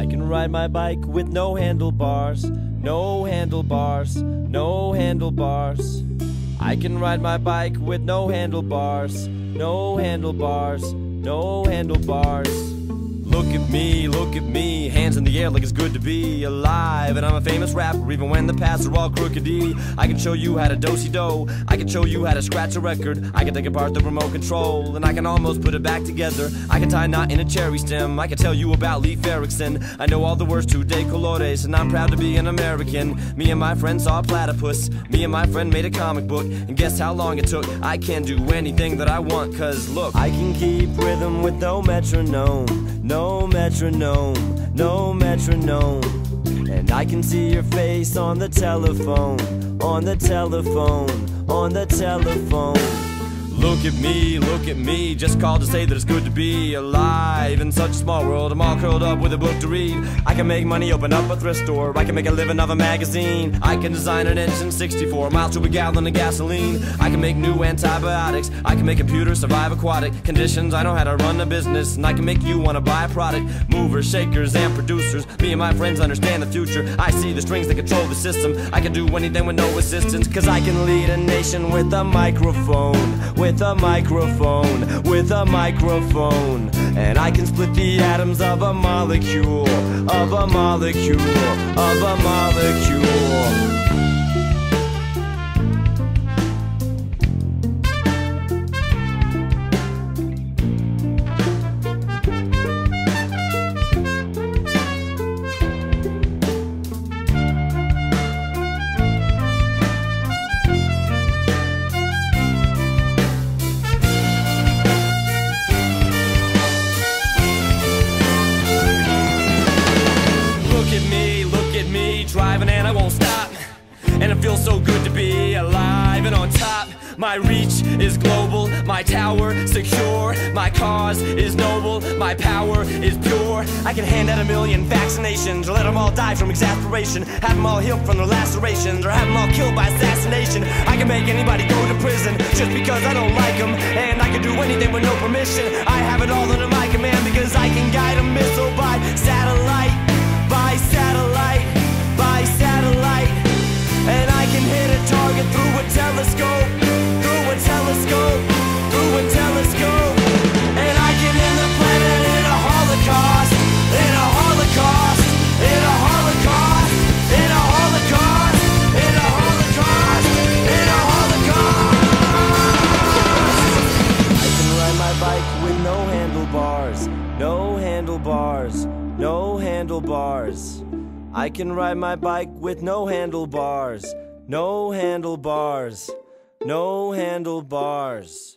I can ride my bike with no handlebars, no handlebars, no handlebars. I can ride my bike with no handlebars, no handlebars, no handlebars. Look at me, hands in the air like it's good to be alive. And I'm a famous rapper even when the paths are all crookedy. I can show you how to do-si-do, I can show you how to scratch a record. I can take apart the remote control and I can almost put it back together. I can tie a knot in a cherry stem, I can tell you about Leif Erikson. I know all the words to De Colores and I'm proud to be an American. Me and my friend saw a platypus, me and my friend made a comic book. And guess how long it took? I can do anything that I want, cause look, I can keep rhythm with no metronome, no metronome, no metronome. And I can see your face on the telephone, on the telephone, on the telephone. Look at me, just called to say that it's good to be alive. In such a small world, I'm all curled up with a book to read. I can make money, open up a thrift store, I can make a living off a magazine. I can design an engine 64 miles to a gallon of gasoline. I can make new antibiotics, I can make computers survive aquatic conditions. I know how to run a business, and I can make you want to buy a product. Movers, shakers, and producers, me and my friends understand the future. I see the strings that control the system, I can do anything with no assistance. Cause I can lead a nation with a microphone, with a microphone, with a microphone. And I can split the atoms of a molecule, of a molecule, of a molecule. Driving and I won't stop, and it feels so good to be alive and on top. My reach is global, my tower secure, my cause is noble, my power is pure. I can hand out 1,000,000 vaccinations, or let them all die from exasperation, have them all healed from their lacerations, or have them all killed by assassination. I can make anybody go to prison just because I don't like them, and I can do anything with no permission. I have it all under my command because I can guide a missile by satellite, by satellite, by satellite. And I can hit a target through a telescope, through a telescope, through a telescope. And I can end the planet in a holocaust, in a holocaust, in a holocaust, in a holocaust, in a holocaust, in a holocaust. I can ride my bike with no handlebars, no handlebars, no handlebars. I can ride my bike with no handlebars, no handlebars, no handlebars.